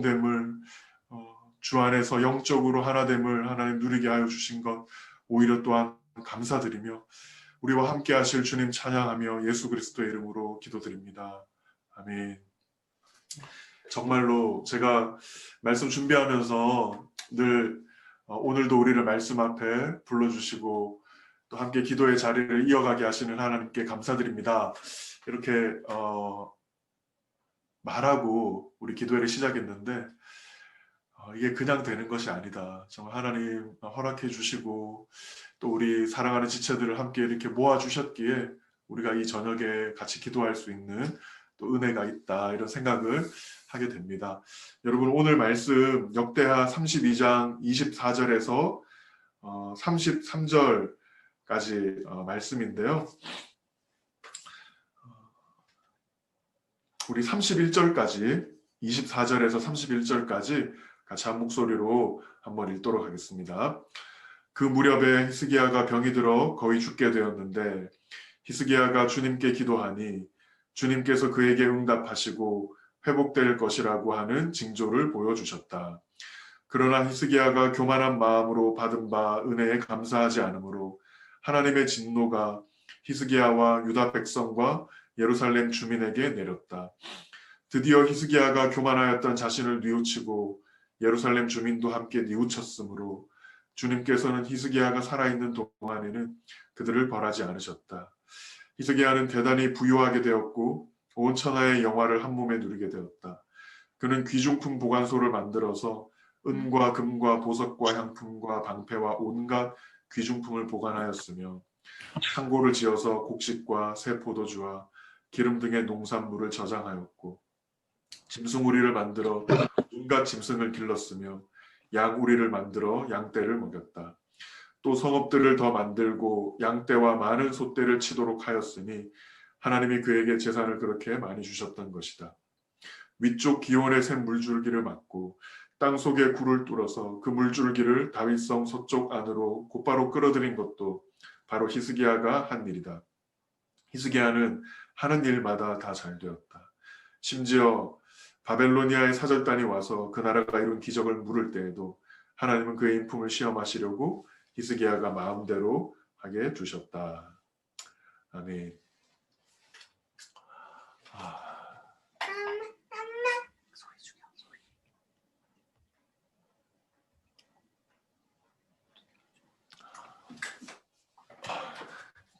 됨을 주 안에서 영적으로 하나됨을 하나님 누리게 하여 주신 것 오히려 또한 감사드리며 우리와 함께 하실 주님 찬양하며 예수 그리스도의 이름으로 기도드립니다. 아멘. 정말로 제가 말씀 준비하면서 늘 오늘도 우리를 말씀 앞에 불러주시고 또 함께 기도의 자리를 이어가게 하시는 하나님께 감사드립니다. 이렇게 말하고 우리 기도회를 시작했는데 이게 그냥 되는 것이 아니다. 정말 하나님 허락해 주시고 또 우리 사랑하는 지체들을 함께 이렇게 모아 주셨기에 우리가 이 저녁에 같이 기도할 수 있는 또 은혜가 있다, 이런 생각을 하게 됩니다. 여러분, 오늘 말씀 역대하 32장 24절에서 33절까지 말씀인데요. 우리 31절까지 24절에서 31절까지 같이 한 목소리로 한번 읽도록 하겠습니다. 그 무렵에 히스기야가 병이 들어 거의 죽게 되었는데 히스기야가 주님께 기도하니 주님께서 그에게 응답하시고 회복될 것이라고 하는 징조를 보여주셨다. 그러나 히스기야가 교만한 마음으로 받은 바 은혜에 감사하지 않으므로 하나님의 진노가 히스기야와 유다 백성과 예루살렘 주민에게 내렸다. 드디어 히스기야가 교만하였던 자신을 뉘우치고 예루살렘 주민도 함께 뉘우쳤으므로 주님께서는 히스기야가 살아있는 동안에는 그들을 벌하지 않으셨다. 히스기야는 대단히 부유하게 되었고 온 천하의 영화를 한 몸에 누리게 되었다. 그는 귀중품 보관소를 만들어서 은과 금과 보석과 향품과 방패와 온갖 귀중품을 보관하였으며 창고를 지어서 곡식과 새 포도주와 기름 등의 농산물을 저장하였고 짐승우리를 만들어 온갖 짐승을 길렀으며 양우리를 만들어 양떼를 먹였다. 또 성읍들을 더 만들고 양떼와 많은 소떼를 치도록 하였으니 하나님이 그에게 재산을 그렇게 많이 주셨던 것이다. 위쪽 기온의 샘 물줄기를 막고 땅 속에 굴을 뚫어서 그 물줄기를 다윗성 서쪽 안으로 곧바로 끌어들인 것도 바로 히스기야가 한 일이다. 히스기야는 하는 일마다 다 잘 되었다. 심지어 바벨로니아의 사절단이 와서 그 나라가 이룬 기적을 물을 때에도 하나님은 그의 인품을 시험하시려고 히스기야가 마음대로 하게 두셨다. 아멘.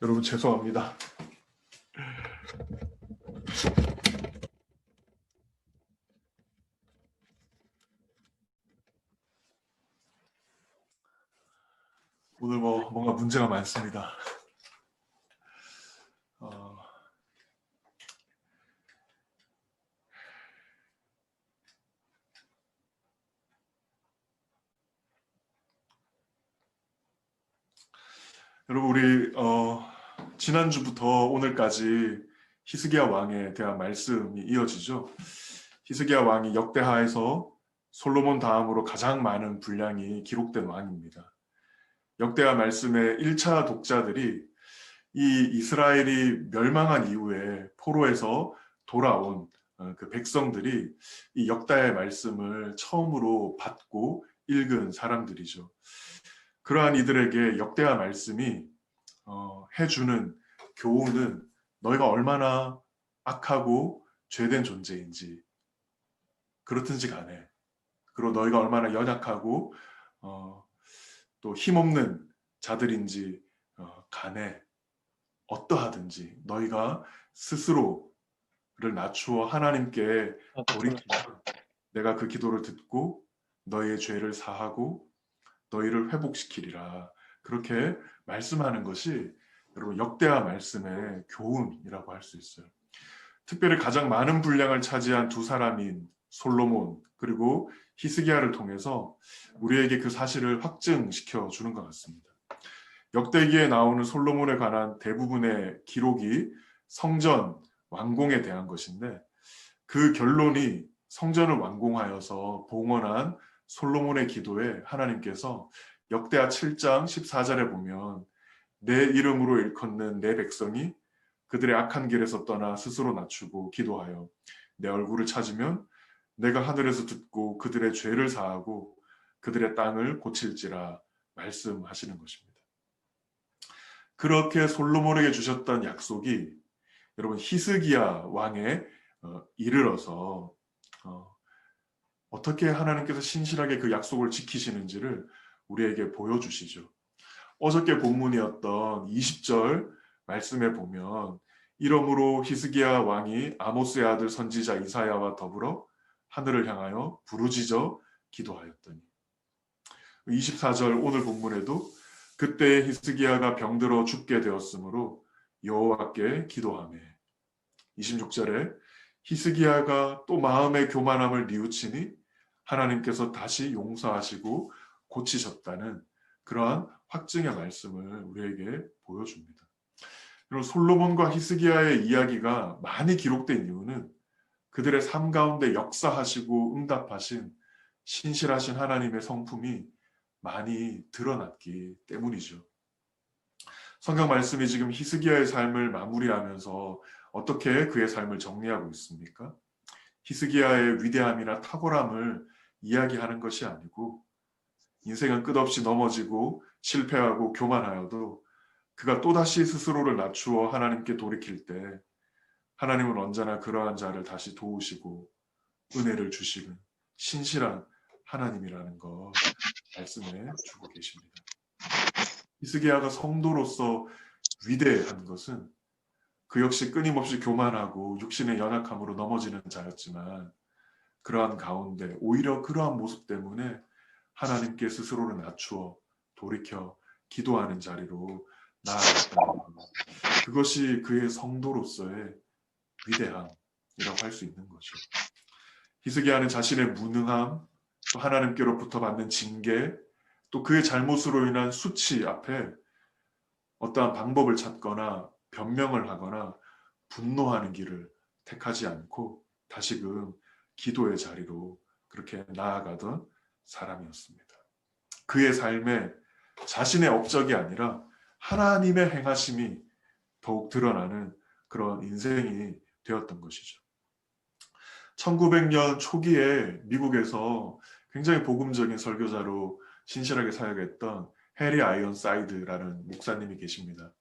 여러분 죄송합니다. 오늘 뭔가 문제가 많습니다. 여러분 우리 지난주부터 오늘까지 히스기야 왕에 대한 말씀이 이어지죠. 히스기야 왕이 역대하에서 솔로몬 다음으로 가장 많은 분량이 기록된 왕입니다. 역대하 말씀의 1차 독자들이 이 이스라엘이 멸망한 이후에 포로에서 돌아온 그 백성들이 이 역대하의 말씀을 처음으로 받고 읽은 사람들이죠. 그러한 이들에게 역대하 말씀이 해주는 교훈은 너희가 얼마나 악하고 죄된 존재인지, 그렇든지 간에, 그리고 너희가 얼마나 연약하고 또 힘없는 자들인지 간에 어떠하든지 너희가 스스로를 낮추어 하나님께 돌이키면 내가 그 기도를 듣고 너희의 죄를 사하고 너희를 회복시키리라. 그렇게 말씀하는 것이 여러분 역대하 말씀의 교훈이라고 할 수 있어요. 특별히 가장 많은 분량을 차지한 두 사람인 솔로몬 그리고 히스기야를 통해서 우리에게 그 사실을 확증시켜 주는 것 같습니다. 역대기에 나오는 솔로몬에 관한 대부분의 기록이 성전 완공에 대한 것인데 그 결론이 성전을 완공하여서 봉헌한 솔로몬의 기도에 하나님께서 역대하 7장 14절에 보면 내 이름으로 일컫는 내 백성이 그들의 악한 길에서 떠나 스스로 낮추고 기도하여 내 얼굴을 찾으면 내가 하늘에서 듣고 그리고 그들의 죄를 사하고 그들의 땅을 고칠지라 말씀하시는 것입니다. 그렇게 솔로몬에게 주셨던 약속이 여러분 히스기야 왕에 이르러서 어떻게 하나님께서 신실하게 그 약속을 지키시는지를 우리에게 보여주시죠. 어저께 본문이었던 20절 말씀에 보면 이러므로 히스기야 왕이 아모스의 아들 선지자 이사야와 더불어 하늘을 향하여 부르짖어 기도하였더니 24절 오늘 본문에도 그때 히스기야가 병들어 죽게 되었으므로 여호와께 기도하매 26절에 히스기야가 또 마음의 교만함을 뉘우치니 하나님께서 다시 용서하시고 고치셨다는 그러한 확증의 말씀을 우리에게 보여줍니다. 그리고 솔로몬과 히스기야의 이야기가 많이 기록된 이유는 그들의 삶 가운데 역사하시고 응답하신 신실하신 하나님의 성품이 많이 드러났기 때문이죠. 성경 말씀이 지금 히스기야의 삶을 마무리하면서 어떻게 그의 삶을 정리하고 있습니까? 히스기야의 위대함이나 탁월함을 이야기하는 것이 아니고 인생은 끝없이 넘어지고 실패하고 교만하여도 그가 또다시 스스로를 낮추어 하나님께 돌이킬 때 하나님은 언제나 그러한 자를 다시 도우시고 은혜를 주시는 신실한 하나님이라는 것 말씀해 주고 계십니다. 히스기야가 성도로서 위대한 것은 그 역시 끊임없이 교만하고 육신의 연약함으로 넘어지는 자였지만 그러한 가운데 오히려 그러한 모습 때문에 하나님께 스스로를 낮추어 돌이켜 기도하는 자리로 나아갔다는 것. 그것이 그의 성도로서의 위대함이라고 할 수 있는 거죠. 히스기야는 자신의 무능함, 또 하나님께로부터 받는 징계, 또 그의 잘못으로 인한 수치 앞에 어떠한 방법을 찾거나 변명을 하거나 분노하는 길을 택하지 않고 다시금 기도의 자리로 그렇게 나아가던 사람이었습니다. 그의 삶에 자신의 업적이 아니라 하나님의 행하심이 더욱 드러나는 그런 인생이 되었던 것이죠. 1900년 초기에 미국에서 굉장히 복음적인 설교자로 신실하게 사역했던 해리 아이언사이드라는 목사님이 계십니다.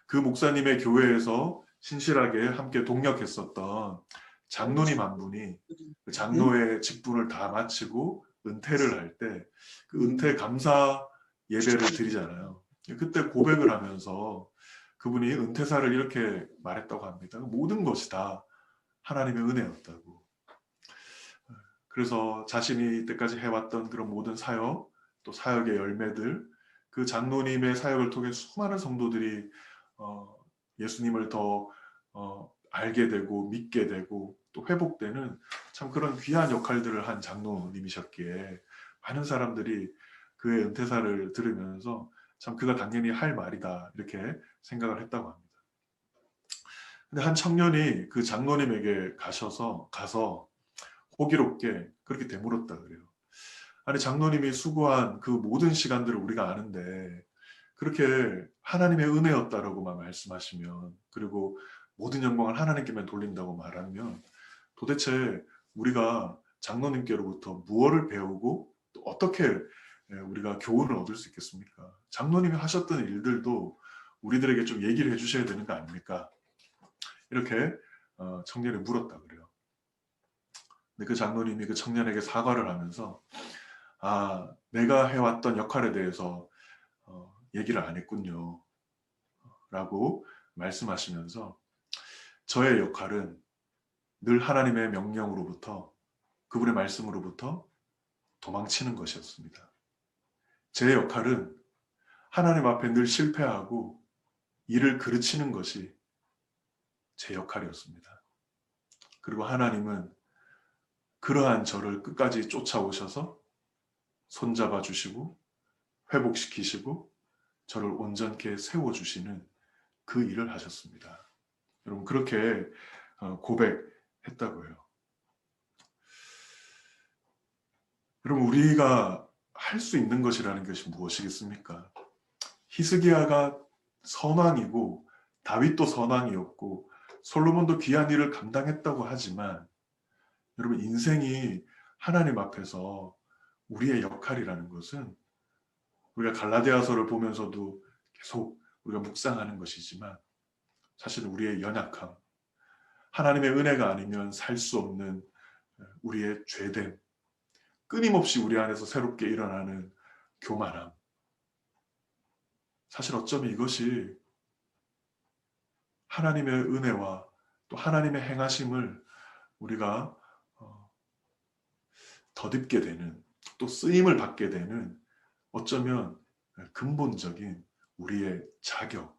그 목사님의 교회에서 신실하게 함께 동역했었던 장로님 한 분이 그 장로의 직분을 다 마치고 은퇴를 할 때 그 은퇴 감사 예배를 드리잖아요. 그때 고백을 하면서 그분이 은퇴사를 이렇게 말했다고 합니다. 모든 것이 다 하나님의 은혜였다고. 그래서 자신이 이때까지 해왔던 그런 모든 사역, 또 사역의 열매들, 그 장로님의 사역을 통해 수많은 성도들이 예수님을 더 알게 되고 믿게 되고 또 회복되는 참 그런 귀한 역할들을 한 장로님이셨기에 많은 사람들이 그의 은퇴사를 들으면서 참 그가 당연히 할 말이다 이렇게 생각을 했다고 합니다. 근데 한 청년이 그 장로님에게 가서 호기롭게 그렇게 되물었다 그래요. 아니 장로님이 수고한 그 모든 시간들을 우리가 아는데 그렇게 하나님의 은혜였다라고만 말씀하시면 그리고 모든 영광을 하나님께만 돌린다고 말하면 도대체 우리가 장로님께로부터 무엇을 배우고 또 어떻게 우리가 교훈을 얻을 수 있겠습니까? 장로님이 하셨던 일들도 우리들에게 좀 얘기를 해주셔야 되는 거 아닙니까? 이렇게 청년이 물었다 그래요. 근데 그 장로님이 그 청년에게 사과를 하면서 내가 해왔던 역할에 대해서 얘기를 안 했군요. 라고 말씀하시면서 저의 역할은 늘 하나님의 명령으로부터 그분의 말씀으로부터 도망치는 것이었습니다. 제 역할은 하나님 앞에 늘 실패하고 일을 그르치는 것이 제 역할이었습니다. 그리고 하나님은 그러한 저를 끝까지 쫓아오셔서 손잡아 주시고 회복시키시고 저를 온전케 세워주시는 그 일을 하셨습니다. 여러분 그렇게 고백했다고 해요. 여러분 우리가 할 수 있는 것이라는 것이 무엇이겠습니까? 히스기야가 선왕이고 다윗도 선왕이었고 솔로몬도 귀한 일을 감당했다고 하지만 여러분 인생이 하나님 앞에서 우리의 역할이라는 것은 우리가 갈라디아서를 보면서도 계속 우리가 묵상하는 것이지만 사실 우리의 연약함, 하나님의 은혜가 아니면 살 수 없는 우리의 죄됨, 끊임없이 우리 안에서 새롭게 일어나는 교만함, 사실 어쩌면 이것이 하나님의 은혜와 또 하나님의 행하심을 우리가 덧입게 되는, 또 쓰임을 받게 되는 어쩌면 근본적인 우리의 자격이라고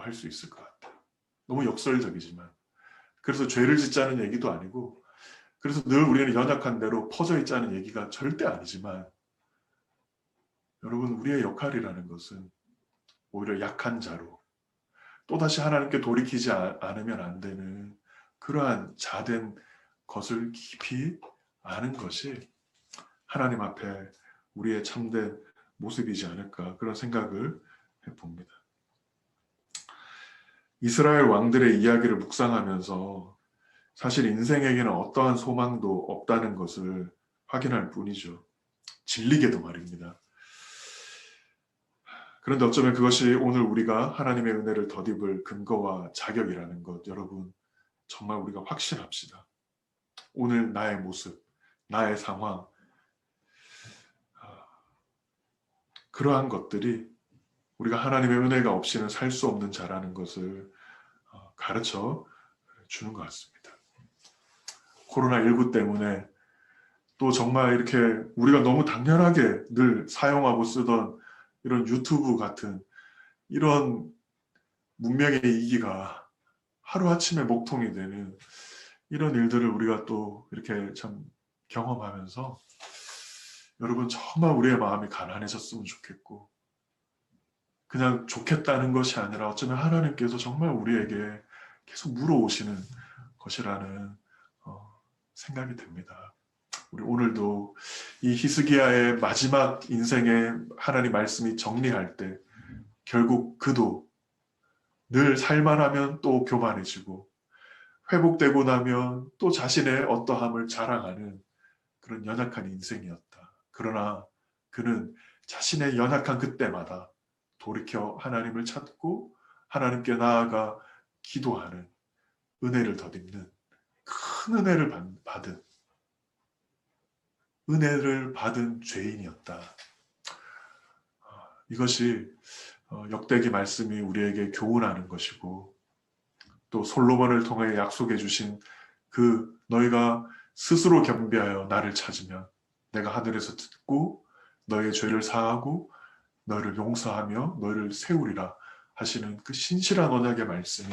할 수 있을 것 같아요. 너무 역설적이지만, 그래서 죄를 짓자는 얘기도 아니고, 그래서 늘 우리는 연약한 대로 퍼져 있자는 얘기가 절대 아니지만, 여러분, 우리의 역할이라는 것은 오히려 약한 자로 또다시 하나님께 돌이키지 않으면 안 되는 그러한 자된 것을 깊이 아는 것이 하나님 앞에 우리의 참된 모습이지 않을까, 그런 생각을 해봅니다. 이스라엘 왕들의 이야기를 묵상하면서 사실 인생에게는 어떠한 소망도 없다는 것을 확인할 뿐이죠. 진리게도 말입니다. 그런데 어쩌면 그것이 오늘 우리가 하나님의 은혜를 덧입을 근거와 자격이라는 것, 여러분 정말 우리가 확신합시다. 오늘 나의 모습, 나의 상황, 그러한 것들이 우리가 하나님의 은혜가 없이는 살 수 없는 자라는 것을 가르쳐 주는 것 같습니다. 코로나19 때문에 또 정말 이렇게 우리가 너무 당연하게 늘 사용하고 쓰던 이런 유튜브 같은 이런 문명의 이기가 하루아침에 목통이 되는 이런 일들을 우리가 또 이렇게 참 경험하면서 여러분 정말 우리의 마음이 가난해졌으면 좋겠고, 그냥 좋겠다는 것이 아니라 어쩌면 하나님께서 정말 우리에게 계속 물어오시는 것이라는 생각이 듭니다. 우리 오늘도 이 히스기야의 마지막 인생의 하나님 말씀이 정리할 때 결국 그도 늘 살만하면 또 교만해지고 회복되고 나면 또 자신의 어떠함을 자랑하는 그런 연약한 인생이었다. 그러나 그는 자신의 연약한 그때마다 돌이켜 하나님을 찾고 하나님께 나아가 기도하는, 은혜를 덧입는 큰 은혜를 받은 죄인이었다. 이것이 역대기 말씀이 우리에게 교훈하는 것이고, 또 솔로몬을 통해 약속해 주신 그 너희가 스스로 겸비하여 나를 찾으면 내가 하늘에서 듣고 너희의 죄를 사하고 너희를 용서하며 너희를 세우리라 하시는 그 신실한 언약의 말씀이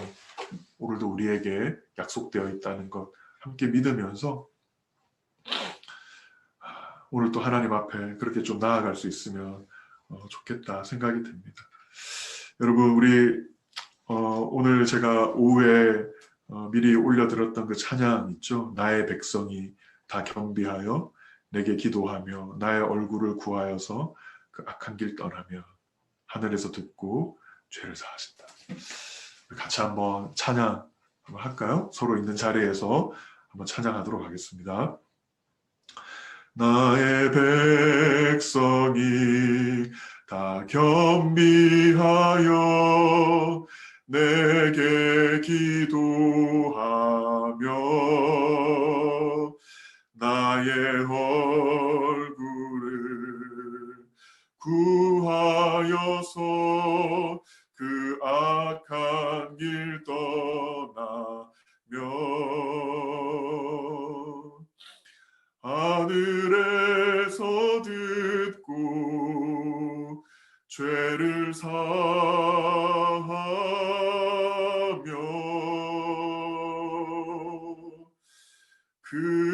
오늘도 우리에게 약속되어 있다는 것 함께 믿으면서 오늘 또 하나님 앞에 그렇게 좀 나아갈 수 있으면 좋겠다 생각이 듭니다. 여러분, 우리 오늘 제가 오후에 미리 올려드렸던 그 찬양 있죠? 나의 백성이 다 겸비하여 내게 기도하며 나의 얼굴을 구하여서 그 악한 길 떠나며 하늘에서 듣고 죄를 사하신다. 같이 한번 찬양 한번 할까요? 서로 있는 자리에서 한번 찬양하도록 하겠습니다. 나의 백성이 다 겸비하여 내게 기도하며 나의 얼굴을 구하여서 그 악한 길 떠나며 하늘에서 듣고 죄를 사하며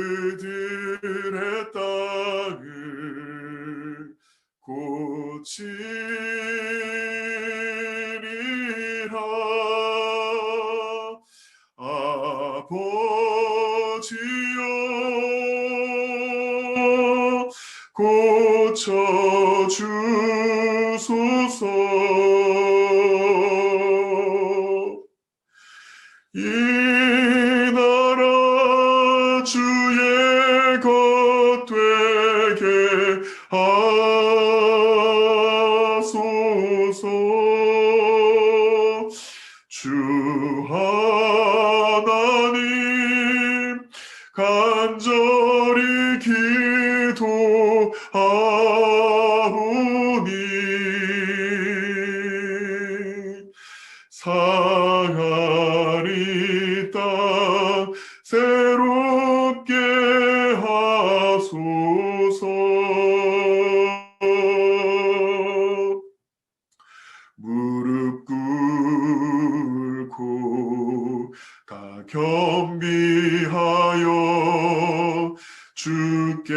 그들의 땅을 고치리라. 아버지여 고쳐주소서. 이 나라 주의 것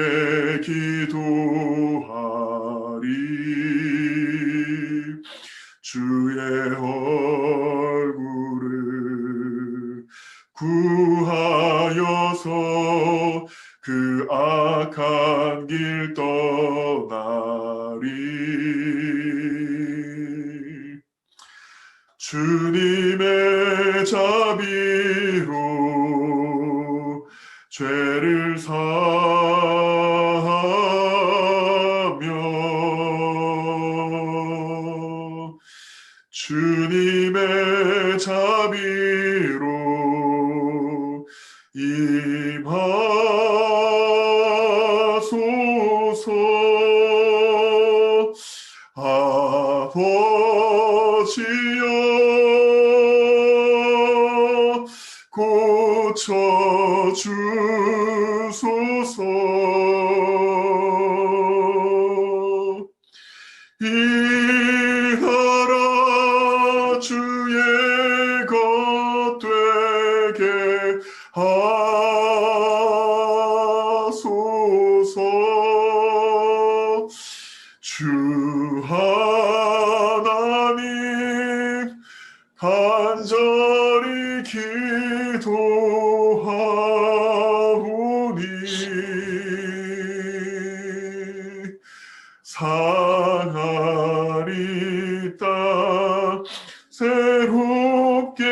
주께 기도하리. 주의 얼굴을 구하여서 그 악한 길 떠나리. 주님의 자비로 죄를 사하며 주님의 자비로 임하소서. 아버지여 고쳐주소서. 이 나라 주의 것 되게 하소서. 주 하나님 간절히 기도하오니 상하리 땅 새롭게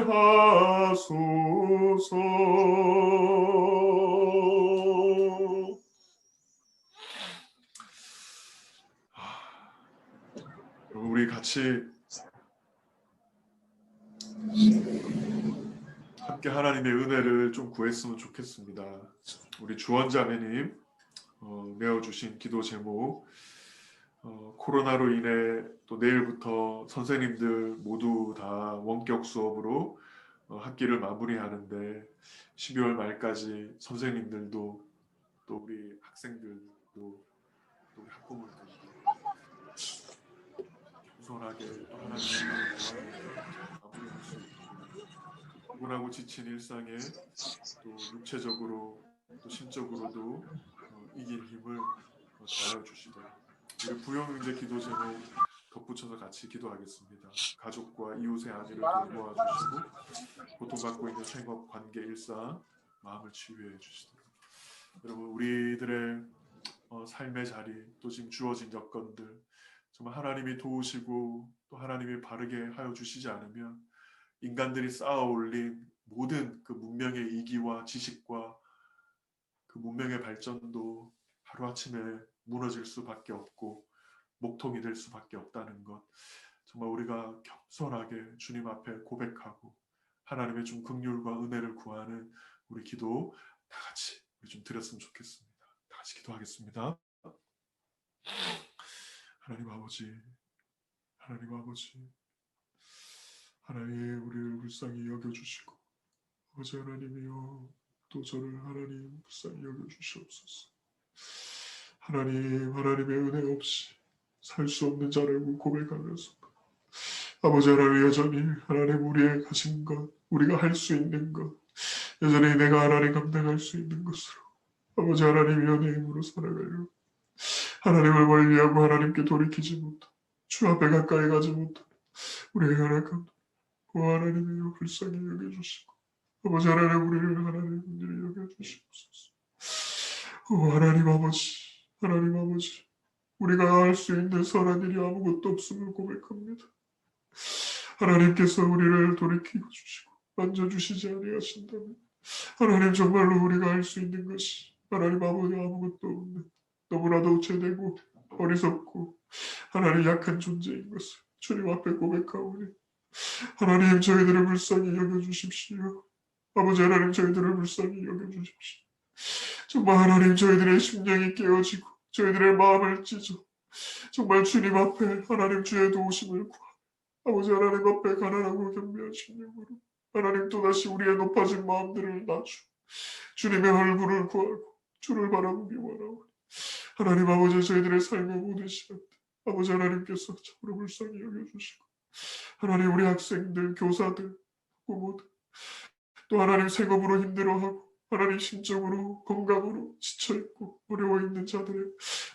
하소서. 우리 같이 함께 하나님의 은혜를 좀 구했으면 좋겠습니다. 우리 주원자매님 내어주신 기도 제목, 코로나로 인해 또 내일부터 선생님들 모두 다 원격 수업으로 학기를 마무리하는데 12월 말까지 선생님들도 또 우리 학생들도 또 우리 학부모들도 겸손하게 또 하나님의 마무리할 수 있고 피곤하고 지친 일상에 또 육체적으로 또 심적으로도 이길 힘을 더하여 주시도록 우리 부영영제 기도 제목 덧붙여서 같이 기도하겠습니다. 가족과 이웃의 안위를 돌보아주시고 고통받고 있는 생업, 관계, 일상 마음을 치유해 주시도록. 여러분 우리들의 삶의 자리 또 지금 주어진 여건들 정말 하나님이 도우시고 또 하나님이 바르게 하여 주시지 않으면 인간들이 쌓아 올린 모든 그 문명의 이기와 지식과 그 문명의 발전도 하루아침에 무너질 수밖에 없고 목통이 될 수밖에 없다는 것, 정말 우리가 겸손하게 주님 앞에 고백하고 하나님의 좀 긍휼과 은혜를 구하는 우리 기도 다 같이 우리 좀 드렸으면 좋겠습니다. 다 같이 기도하겠습니다. 하나님 아버지, 하나님 아버지, 하나님 우리를 불쌍히 여겨주시고 아버지 하나님이여 또 저를 하나님 불쌍히 여겨주시옵소서. 하나님, 하나님의 은혜 없이 살 수 없는 자라고 고백하면서 아버지 하나님 여전히 하나님 우리의 가진 것, 우리가 할 수 있는 것, 여전히 내가 하나님 감당할 수 있는 것으로 아버지 하나님 연의 힘으로 살아가려 하나님을 멀리하고 하나님께 돌이키지 못하고 주 앞에 가까이 가지 못하고 우리의 연약함 하나님이여 불쌍히 여겨주시고 아버지 하나님 우리를 하나님 긍휼히 여겨주시옵소서. 하나님 아버지, 하나님 아버지, 우리가 할 수 있는 선한 일이 아무것도 없음을 고백합니다. 하나님께서 우리를 돌이키고 주시고 만져주시지 아니하신다면 하나님 정말로 우리가 할 수 있는 것이 하나님 아버지 아무것도 없는 너무나도 죄되고 어리석고 하나님 약한 존재인 것을 주님 앞에 고백하오니 하나님 저희들을 불쌍히 여겨주십시오. 아버지 하나님 저희들을 불쌍히 여겨주십시오. 정말 하나님 저희들의 심령이 깨어지고 저희들의 마음을 찢어 정말 주님 앞에 하나님 주의 도우심을 구하 아버지 하나님 앞에 가난하고 겸비한 심령으로 하나님 또다시 우리의 높아진 마음들을 낮추 주님의 얼굴을 구하고 주를 바라보기 원하오니 하나님 아버지 저희들의 삶의 모든 시간 아버지 하나님께서 참으로 불쌍히 여겨주시고 하나님 우리 학생들, 교사들, 부모들 또 하나님 생업으로 힘들어하고 하나님 심적으로 건강으로 지쳐있고 어려워 있는 자들의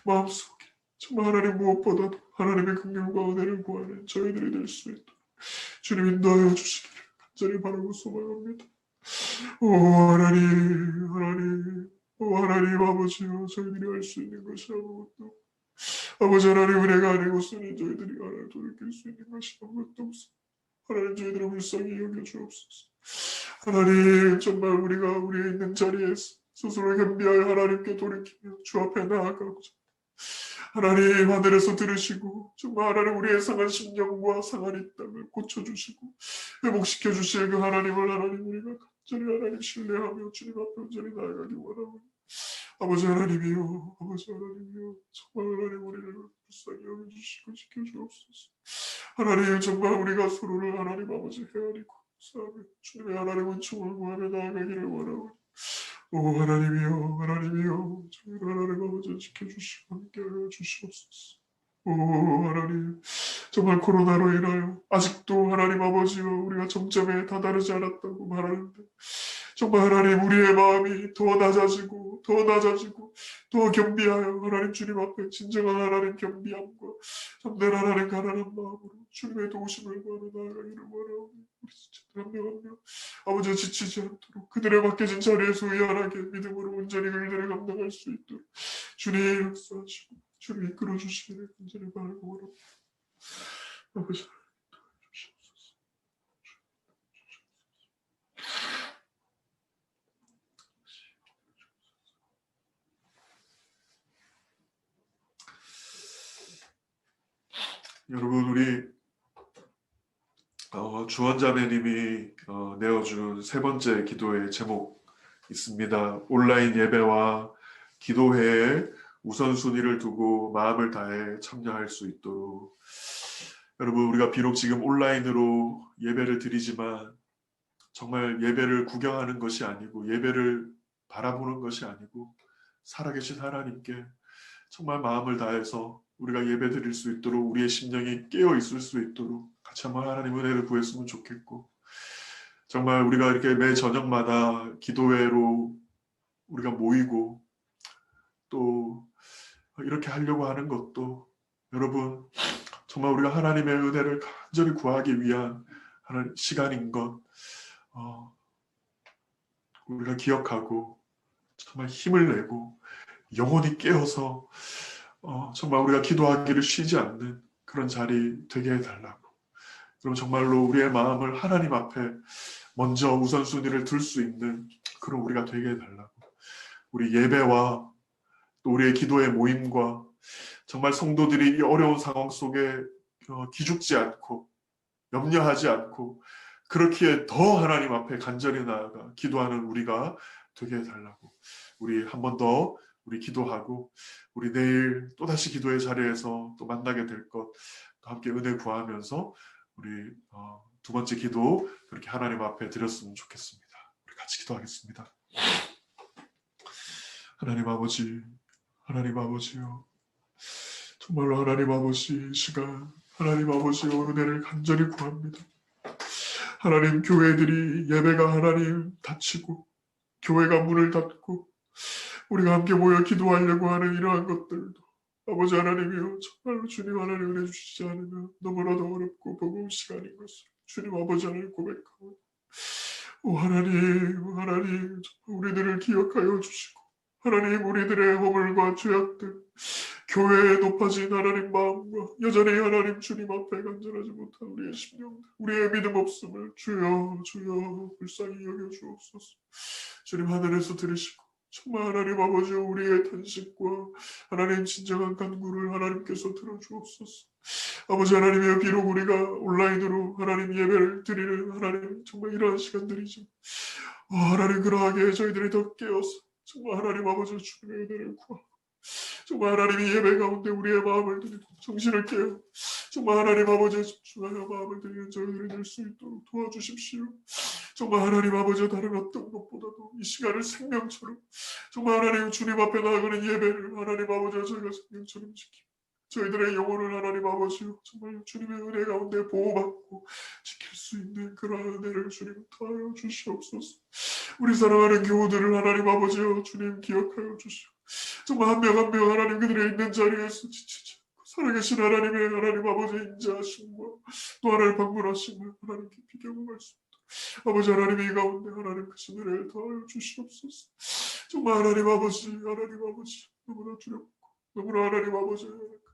마음속에 정말 하나님 무엇보다도 하나님의 긍휼과 은혜를 구하는 저희들이 될 수 있도록 주님 인도하여 주시기를 간절히 바라고 소망합니다. 오 하나님 하나님 오 하나님 아버지여 저희들이 할 수 있는 것이 아무것도 아버지 하나님 은혜가 아니고서는 저희들이 하나님 돌이킬 수 있는 것이 아무것도 없습니다. 하나님 저희들을 불쌍히 여겨주옵소서. 하나님 정말 우리가 우리의 있는 자리에서 스스로 겸비하여 하나님께 돌이키며 주 앞에 나아가고자 하나님 하늘에서 들으시고 정말 하나님 우리의 상한 심령과 상한 이 땅을 고쳐주시고 회복시켜 주실 그 하나님을 하나님 우리가 간절히 하나님 신뢰하며 주님 앞에 온전히 나아가기 원하오니 아버지 하나님이여 아버지 하나님이여 정말 하나님 우리를 불쌍히 여겨주시고 지켜주옵소서. 하나님 정말 우리가 서로를 하나님 아버지 헤아리고 싸우며 주님의 하나님 은총을 구하며 나아가기를 원하오니 오 하나님이여 하나님이여 저희를 하나님 아버지 지켜주시고 함께하여 주시옵소서. 오 하나님 정말 코로나로 인하여 아직도 하나님 아버지와 우리가 정점에 다다르지 않았다고 말하는데 정말 하나님 우리의 마음이 더 낮아지고 더 겸비하여 하나님 주님 앞에 진정한 하나님 겸비함과 참된 하나님 가난한 마음으로 주님의 도우심을 구하며 나아가기를 원하오니 우리 진짜 한 명 한 명 아버지 지치지 않도록 그들의 맡겨진 자리에서 의연하게 믿음으로 온전히 일들을 감당할 수 있도록 주님 역사하시고 주님 이끌어 주시기를 간절히 바라고 원합니다. 아버지 주시옵소서. 여러분 우리 주원자매님이 내어준 세 번째 기도의 제목 있습니다. 온라인 예배와 기도회에 우선순위를 두고 마음을 다해 참여할 수 있도록. 여러분 우리가 비록 지금 온라인으로 예배를 드리지만 정말 예배를 구경하는 것이 아니고 예배를 바라보는 것이 아니고 살아계신 하나님께 정말 마음을 다해서 우리가 예배 드릴 수 있도록 우리의 심령이 깨어 있을 수 있도록 같이 한번 하나님 은혜를 구했으면 좋겠고 정말 우리가 이렇게 매 저녁마다 기도회로 우리가 모이고 또 이렇게 하려고 하는 것도 여러분 정말 우리가 하나님의 은혜를 간절히 구하기 위한 하나님 시간인 것 우리가 기억하고 정말 힘을 내고 영혼이 깨어서 정말 우리가 기도하기를 쉬지 않는 그런 자리 되게 해달라고. 그럼 정말로 우리의 마음을 하나님 앞에 먼저 우선순위를 둘 수 있는 그런 우리가 되게 해달라고. 우리 예배와 또 우리의 기도의 모임과 정말 성도들이 이 어려운 상황 속에 기죽지 않고 염려하지 않고 그렇기에 더 하나님 앞에 간절히 나아가 기도하는 우리가 되게 해달라고. 우리 한 번 더 우리 기도하고 우리 내일 또다시 기도의 자리에서 또 만나게 될 것 함께 은혜 구하면서 우리 두 번째 기도 그렇게 하나님 앞에 드렸으면 좋겠습니다. 우리 같이 기도하겠습니다. 하나님 아버지, 하나님 아버지요. 정말로 하나님 아버지 시간, 하나님 아버지요 은혜를 간절히 구합니다. 하나님 교회들이 예배가 하나님 닫히고 교회가 문을 닫고 우리가 함께 모여 기도하려고 하는 이러한 것들도 아버지 하나님이여 정말로 주님 하나님 은혜 주시지 않으면 너무나도 어렵고 버거운 시간인 것을 주님 아버지 하나님 고백하고 오 하나님 하나님 우리들을 기억하여 주시고 하나님 우리들의 허물과 죄악들 교회에 높아진 하나님 마음과 여전히 하나님 주님 앞에 간절하지 못한 우리의 심령들 우리의 믿음 없음을 주여 불쌍히 여겨주옵소서. 주님 하늘에서 들으시고 정말 하나님 아버지 우리의 탄식과 하나님 진정한 간구를 하나님께서 들어주옵소서. 아버지 하나님이여 비록 우리가 온라인으로 하나님 예배를 드리는 하나님 정말 이러한 시간들이죠. 하나님 그러하게 저희들이 더 깨어서 정말 하나님 아버지 주님의 은혜를 구하고 정말 하나님이 예배 가운데 우리의 마음을 드리고 정신을 깨어 정말 하나님 아버지에 집중하여 마음을 드리는 저희들이 될 수 있도록 도와주십시오. 정말 하나님 아버지 다른 어떤 것보다도 이 시간을 생명처럼 정말 하나님 주님 앞에 나아가는 예배를 하나님 아버지와 저희가 생명처럼 지키고 저희들의 영혼을 하나님 아버지요 정말 주님의 은혜 가운데 보호받고 지킬 수 있는 그러한 은혜를 주님 더하여 주시옵소서. 우리 사랑하는 교우들을 하나님 아버지요 주님 기억하여 주시오. 정말 한 명 한 명 하나님 그들의 있는 자리에서 지치지 않고 살아계신 하나님의 하나님 아버지의 인자하심과 또 하나님 방문하심을 하나님 깊이 경험할수있다. 아버지 하나님 이 가운데 하나님 크신 은혜를 더하여 주시옵소서. 정말 하나님 아버지 너무나 두렵고 너무나 하나님 아버지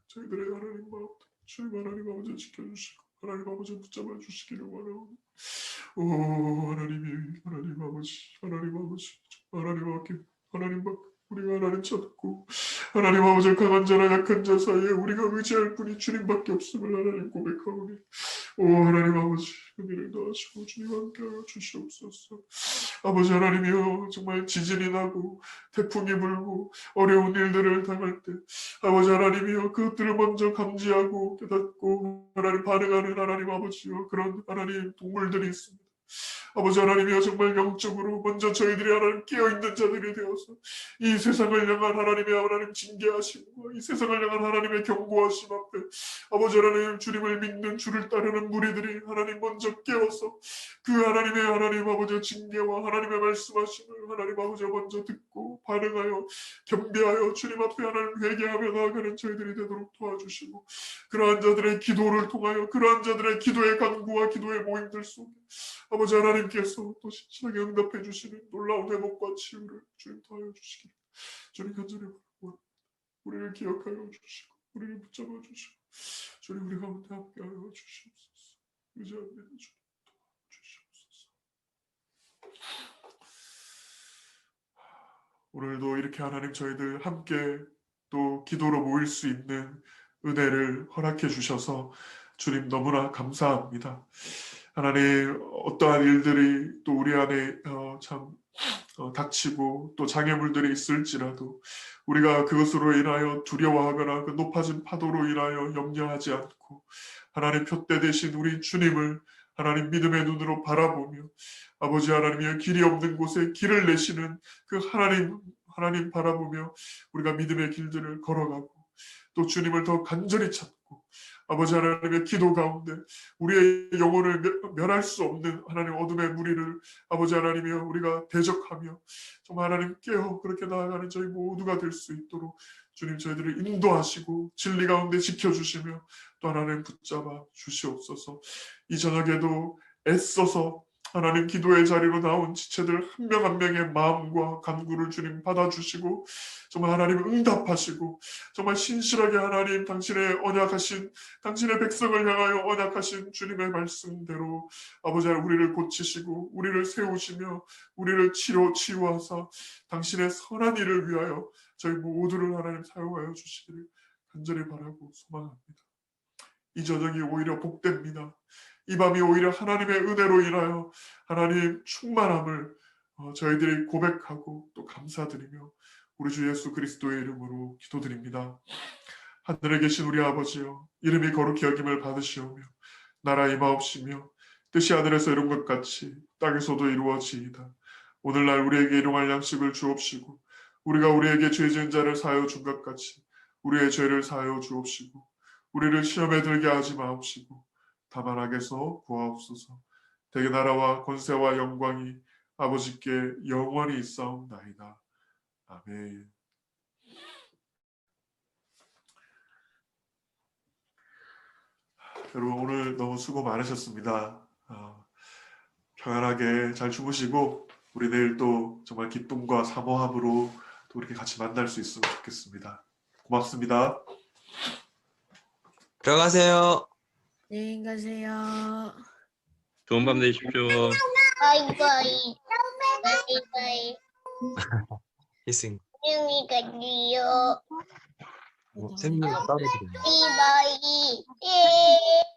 저희들의 하나님 마음 주님 하나님 아버지 지켜주시고 하나님 아버지 붙잡아 주시기를 원하오니 오 하나님 아버지 정말 하나님밖에 우리가 하나님 찾고 하나님 아버지 강한 자나 약한 자 사이에 우리가 의지할 분이 주님밖에 없음을 하나님 고백하오니 오 하나님 아버지 은혜를 더하시고 주님 함께하여 주시옵소서. 아버지 하나님이여 정말 지진이 나고 태풍이 불고 어려운 일들을 당할 때 아버지 하나님이여 그것들을 먼저 감지하고 깨닫고 하나님 반응하는 하나님 아버지여 그런 하나님 동물들이 있습니다. 아버지 하나님이여 정말 영적으로 먼저 저희들이 하나님 깨어있는 자들이 되어서 이 세상을 향한 하나님의 하나님 징계하심과 이 세상을 향한 하나님의 경고하심 앞에 아버지 하나님 주님을 믿는 주를 따르는 무리들이 하나님 먼저 깨어서 그 하나님의 하나님 아버지 징계와 하나님의 말씀하심을 하나님 아버지 먼저 듣고 반응하여 겸비하여 주님 앞에 하나님 회개하며 나아가는 저희들이 되도록 도와주시고 그러한 자들의 기도를 통하여 그러한 자들의 기도의 간구와 기도의 모임들 속에 아버지 하나님께서 또 신실하게 응답해 주시는 놀라운 회복과 치유를 주님 더하여 주시기를 주님 간절히 바라고 우리를 기억하여 주시고 우리를 붙잡아 주시고 주님 우리 가운데 함께하여 주시옵소서. 의지하는 주님 도와주시옵소서. 오늘도 이렇게 하나님 저희들 함께 또 기도로 모일 수 있는 은혜를 허락해 주셔서 주님 너무나 감사합니다. 하나님 어떠한 일들이 또 우리 안에 닥치고 또 장애물들이 있을지라도 우리가 그것으로 인하여 두려워하거나 그 높아진 파도로 인하여 염려하지 않고 하나님 푯대 되신 우리 주님을 하나님 믿음의 눈으로 바라보며 아버지 하나님의 길이 없는 곳에 길을 내시는 그 하나님 바라보며 우리가 믿음의 길들을 걸어가고 또 주님을 더 간절히 찾고 아버지 하나님의 기도 가운데 우리의 영혼을 멸할 수 없는 하나님 어둠의 무리를 아버지 하나님이여 우리가 대적하며 정말 하나님 깨어 그렇게 나아가는 저희 모두가 될 수 있도록 주님 저희들을 인도하시고 진리 가운데 지켜주시며 또 하나님 붙잡아 주시옵소서. 이 저녁에도 애써서 하나님 기도의 자리로 나온 지체들 한 명 한 명의 마음과 간구를 주님 받아주시고 정말 하나님 응답하시고 정말 신실하게 하나님 당신의 언약하신 당신의 백성을 향하여 언약하신 주님의 말씀대로 아버지 하나님 우리를 고치시고 우리를 세우시며 우리를 치유하사 당신의 선한 일을 위하여 저희 모두를 하나님 사용하여 주시기를 간절히 바라고 소망합니다. 이 저녁이 오히려 복됩니다. 이 밤이 오히려 하나님의 은혜로 인하여 하나님 충만함을 저희들이 고백하고 또 감사드리며 우리 주 예수 그리스도의 이름으로 기도드립니다. 하늘에 계신 우리 아버지여 이름이 거룩히 여김을 받으시오며 나라 임하옵시며 뜻이 하늘에서 이룬 것 같이 땅에서도 이루어지이다. 오늘날 우리에게 일용할 양식을 주옵시고 우리가 우리에게 죄 지은 자를 사하여 준 것 같이 우리의 죄를 사하여 주옵시고 우리를 시험에 들게 하지 마옵시고 다만 악에서 구하옵소서. 대개 나라와 권세와 영광이 아버지께 영원히 있사옵나이다. 아멘. 여러분 오늘 너무 수고 많으셨습니다. 평안하게 잘 주무시고 우리 내일 또 정말 기쁨과 사모함으로 또 이렇게 같이 만날 수 있으면 좋겠습니다. 고맙습니다. 들어가세요. 안녕히 가세요. 좋은 밤 되십시오. 바이바이. 바이바이. 희승. 안녕히 가세요. 샘이가 따로 들어요. 바이바이. 예.